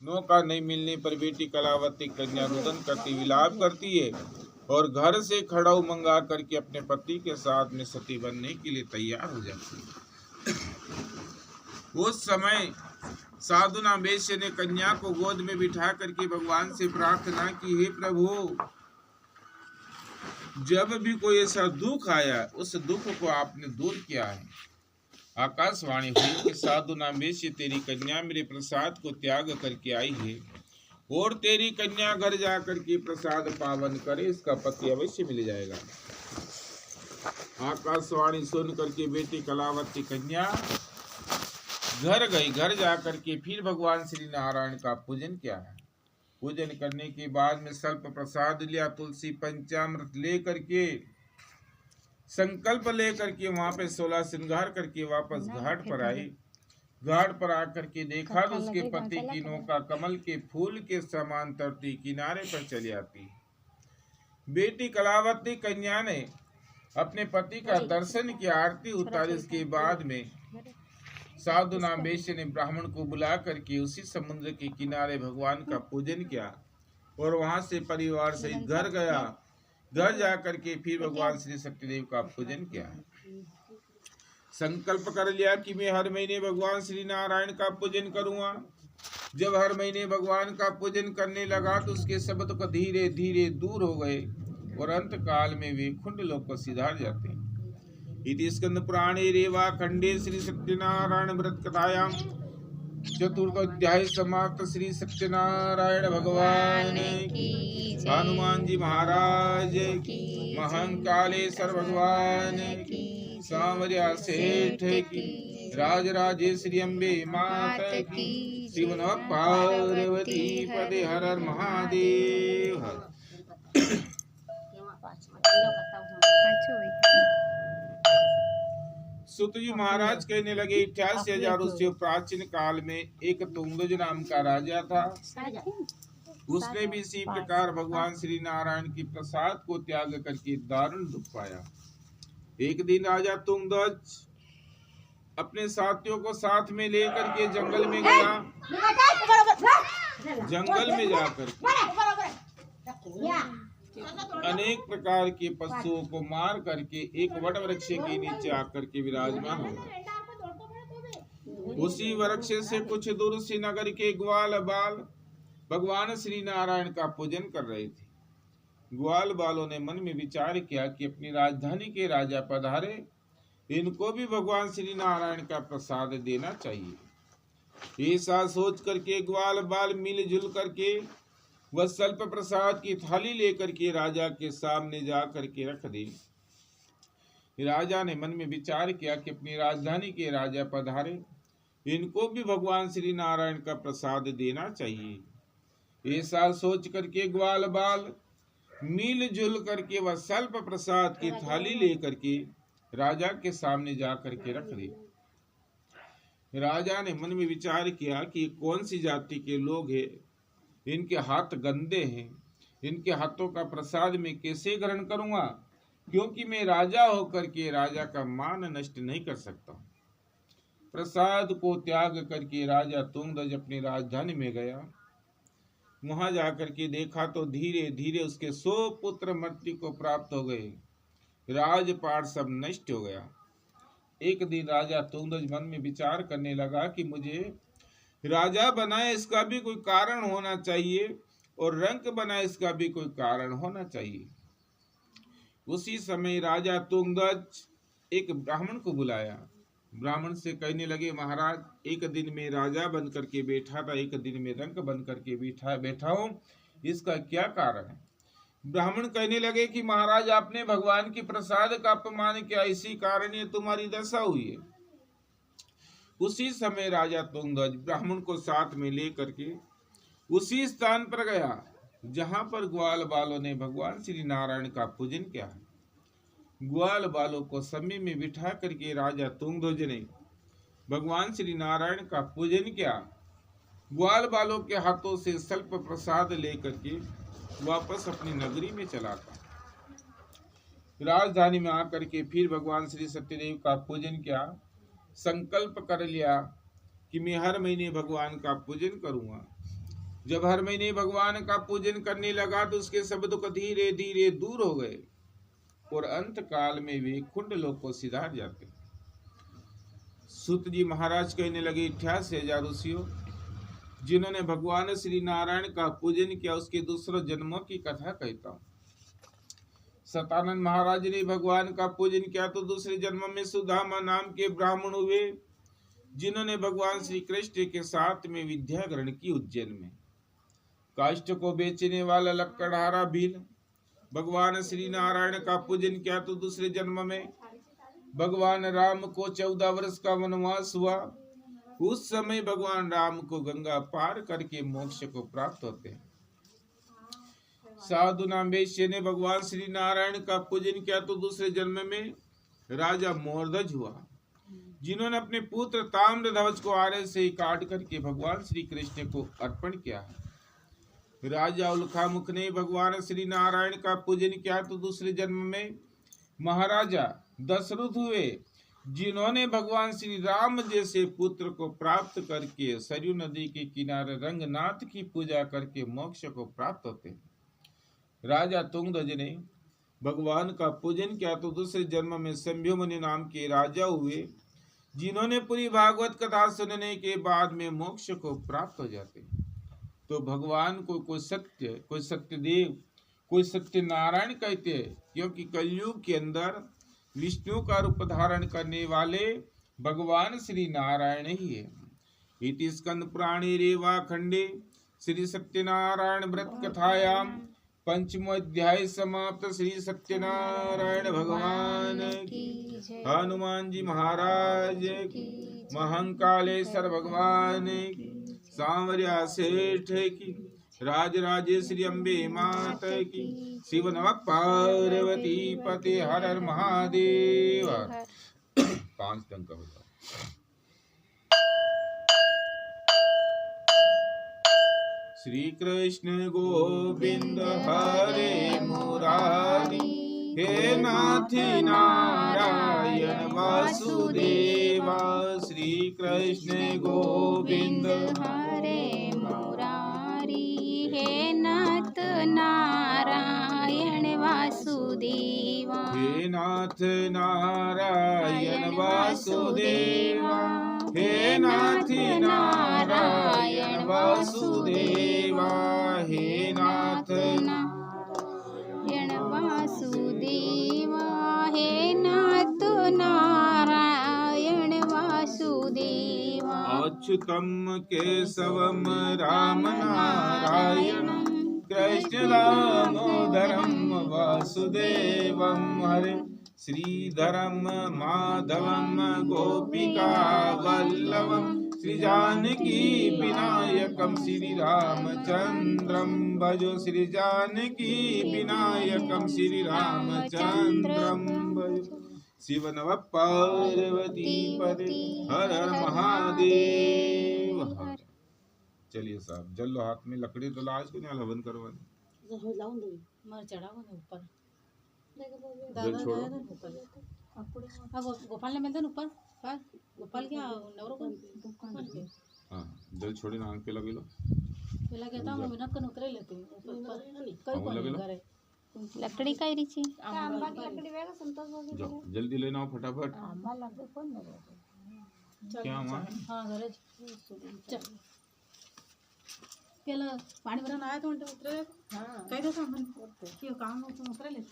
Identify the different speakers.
Speaker 1: नौका नहीं मिलने पर बेटी कलावती कन्या रुदन करती विलाप करती है और घर से खड़ाऊ मंगा करके अपने पति के साथ में सती बनने के लिए तैयार हो जाती है। उस समय साधुना वेश्य ने कन्या को गोद में बिठा करके भगवान से प्रार्थना की, हे प्रभु, जब भी कोई ऐसा दुख आया उस दुख को आपने दूर किया है। आकाशवाणी हुई कि साधु नामेश तेरी कन्या मेरे प्रसाद को त्याग करके आई है और तेरी कन्या घर जाकर के प्रसाद पावन करे, इसका पति अवश्य मिल जाएगा। आकाशवाणी सुन करके बेटी कलावती कन्या घर गई। घर जाकर के फिर भगवान श्री नारायण का पूजन किया है। पूजन करने के बाद में स्वल्प प्रसाद लिया, तुलसी पंचामृत ले करके संकल्प लेकर के वहां पे 16 श्रृंगार करके वापस घाट पर आई। घाट पर आकर के देखा तो उसके पति की नौका कमल के फूल के समान तरती किनारे पर चली आती। बेटी कलावती कन्या ने अपने पति का दर्शन किया, आरती उतारी। उसके बाद में साधु नामेश ने ब्राह्मण को बुला करके उसी समुद्र के किनारे भगवान का पूजन किया और वहां से परिवार सहित घर गया। घर जाकर के फिर भगवान श्री शक्तिदेव का पूजन किया। संकल्प कर लिया कि मैं हर महीने भगवान श्री नारायण का पूजन करूंगा। जब हर महीने भगवान का पूजन करने लगा तो उसके शब्द को धीरे धीरे दूर हो गए और अंत काल में वे कुंड लोक को सिधार जाते। इति स्कंद पुराणे रेवा खंडे श्री सत्यनारायण व्रत कथायाम चतुर्थ अध्याय समाप्त। श्री सत्यनारायण भगवान की, हनुमान जी महाराज की, महाकालेश्वर भगवान की, सांवरिया सेठ की, राजराजेश्वरी अम्बे माता की, शिव नमः पार्वती पदे हर हर महादेव। सुत जी महाराज कहने लगे 88,000 उससे प्राचीन काल में एक तुंगज नाम का राजा था। उसने भी इसी प्रकार भगवान श्री नारायण की प्रसाद को त्याग करके दारुण दुख पाया। एक दिन राजा तुंगज अपने साथियों को साथ में लेकर के जंगल में गया। जंगल में जाकर अनेक प्रकार के पशुओं को मार करके एक वट वृक्ष के नीचे आकर के विराजमान हो गए। उसी वृक्ष से कुछ दूर श्रीनगर के ग्वाल बाल भगवान श्री नारायण का पूजन कर रहे थे। ग्वाल बालों ने मन में विचार किया कि अपनी राजधानी के राजा पधारे, इनको भी भगवान श्री नारायण का प्रसाद देना चाहिए। ऐसा सोच करके ग्वाल बाल मिलजुल करके वह स्वल्प प्रसाद की थाली लेकर के राजा के सामने जा करके रख दी। राजा ने मन में विचार किया कि अपनी राजधानी के राजा पधारे, इनको भी भगवान श्री नारायण का प्रसाद देना चाहिए। ऐसा सोच करके ग्वाल बाल मिलजुल करके वह स्वल्प प्रसाद की थाली लेकर के राजा के सामने जा करके रख दी। राजा ने मन में विचार किया कि कौन सी जाति के लोग हैं, इनके हाथ गंदे हैं, इनके हाथों का प्रसाद मैं कैसे ग्रहण करूंगा, क्योंकि मैं राजा होकर के राजा का मान नष्ट नहीं कर सकता। प्रसाद को त्याग करके राजा तुंगज अपनी राजधानी में गया। वहां जाकर के देखा तो धीरे धीरे उसके 100 पुत्र मृत्यु को प्राप्त हो गए। राजपाट सब नष्ट हो गया। एक दिन राजा तुंगज मन में विचार करने लगा कि मुझे राजा बनाए इसका भी कोई कारण होना चाहिए और रंक बनाए इसका भी कोई कारण होना चाहिए। उसी समय राजा तुंगज एक ब्राह्मण को बुलाया। ब्राह्मण से कहने लगे, महाराज, एक दिन में राजा बन करके बैठा था, एक दिन में रंक बन करके बैठा हूँ, इसका क्या कारण है? ब्राह्मण कहने लगे कि महाराज, आपने भगवान की प्रसाद का अपमान किया, इसी कारण ये तुम्हारी दशा हुई है। उसी समय राजा तुंगज ब्राह्मण को साथ में लेकर के उसी स्थान पर गया जहां पर ग्वाल बालों ने भगवान श्री नारायण का पूजन किया। ग्वाल बालों को समय में बिठा करके राजा तुंगज ने भगवान श्री नारायण का पूजन किया। ग्वाल बालों के हाथों से स्वल्प प्रसाद लेकर के वापस अपनी नगरी में चला था। राजधानी में आकर के फिर भगवान श्री सत्यदेव का पूजन किया। संकल्प कर लिया कि मैं हर महीने भगवान का पूजन करूंगा। जब हर महीने भगवान का पूजन करने लगा तो उसके सब दुख धीरे धीरे दूर हो गए और अंत काल में वे कुंड लोक को सिधार जाते। सूत जी महाराज कहने लगे, 88,000 ऋषियों जिन्होंने भगवान श्री नारायण का पूजन किया उसके दूसरों जन्मों की कथा कहता हूँ। सतानंद महाराज ने भगवान का पूजन किया तो दूसरे जन्म में सुदामा नाम के ब्राह्मण हुए जिन्होंने भगवान श्री कृष्ण के साथ में विद्या ग्रहण की उज्जैन में। काष्ठ को बेचने वाला लकड़हारा भील भगवान श्री नारायण का पूजन किया तो दूसरे जन्म में भगवान राम को 14 वर्ष का वनवास हुआ। उस समय भगवान राम को गंगा पार करके मोक्ष को प्राप्त होते हैं। साधु नाम वैश्य ने भगवान श्री नारायण का पूजन किया तो दूसरे जन्म में राजा मोरध्वज हुआ जिन्होंने अपने पुत्र ताम्रध्वज को आरे से काट करके भगवान श्री कृष्ण को अर्पण किया है। राजा उल्कामुख ने भगवान श्री नारायण का पूजन किया तो दूसरे जन्म में महाराजा दशरथ हुए जिन्होंने भगवान श्री राम जैसे पुत्र को प्राप्त करके सरयू नदी के किनारे रंगनाथ की पूजा करके मोक्ष को प्राप्त होते हैं। राजा तुंगध्वज ने भगवान का पूजन किया तो दूसरे जन्म में शंभु मुनि नाम के राजा हुए जिन्होंने पूरी भागवत कथा सुनने के बाद में मोक्ष को प्राप्त हो जाते। तो भगवान को कोई सत्यदेव कोई सत्यनारायण कहते हैं क्योंकि कलयुग के अंदर विष्णु का रूप धारण करने वाले भगवान श्री नारायण ही है। इति स्कंद पुराणे रेवा खंडे श्री सत्यनारायण व्रत कथायाम पंचमोध्याय समाप्त। श्री सत्यनारायण भगवान की, हनुमान जी महाराज की, महंकालेश्वर भगवान की, सांवरिया सेठ की, राजराजेश्वरी अम्बे माता की, शिव नमः पार्वती पते हर हर महादेव। 5 टंका हो जाओ। श्री कृष्ण गोविंद हरे मुरारी, हे नाथ नारायण वासुदेवा। श्री कृष्ण गोविंद
Speaker 2: हरे मुरारी, हे नाथ नारायण वासुदेवा।
Speaker 1: हे नाथ नारायण वासुदेवा, हे नाथ नारायण वासुदेवा, हे नाथ
Speaker 2: नारायण वासुदेवा, हे नाथ नारायण वासुदेवा।
Speaker 1: अच्युतम केशवम राम नारायणं कृष्ण दामोदरम वासुदेवम। हरे श्रीधरम माधवम गोपिका वल्लभम, श्री जानकी विनायकम श्री रामचंद्रम भजो। श्री जानकी विनायकम श्री रामचंद्रम भजो। शिव नमः पार्वती पते हर हर महादेव। चलिए साहब जल लो हाथ में, लकड़ी तो लाज को नहीं हवन करवानी।
Speaker 3: लाऊं दो मार चढ़ाओ ना ऊपर
Speaker 1: जल छोड़ो।
Speaker 3: गोपाल ने मिलता ऊपर पर गोपाल क्या नवरो को
Speaker 1: हाँ जल छोड़ी ना, आंख पे लगे लो।
Speaker 3: पहला कहता हूं मिनट कन उतरे लेते ऊपर कई कोन करे
Speaker 2: लकड़ी काय रीची
Speaker 1: जाओ जल्दी लेना हो फटाफट। क्या हुआ?
Speaker 3: हाँ घरे चल केला पानी भरना आया तो उतरे हां कह देता हम क्यों काम उतरे ले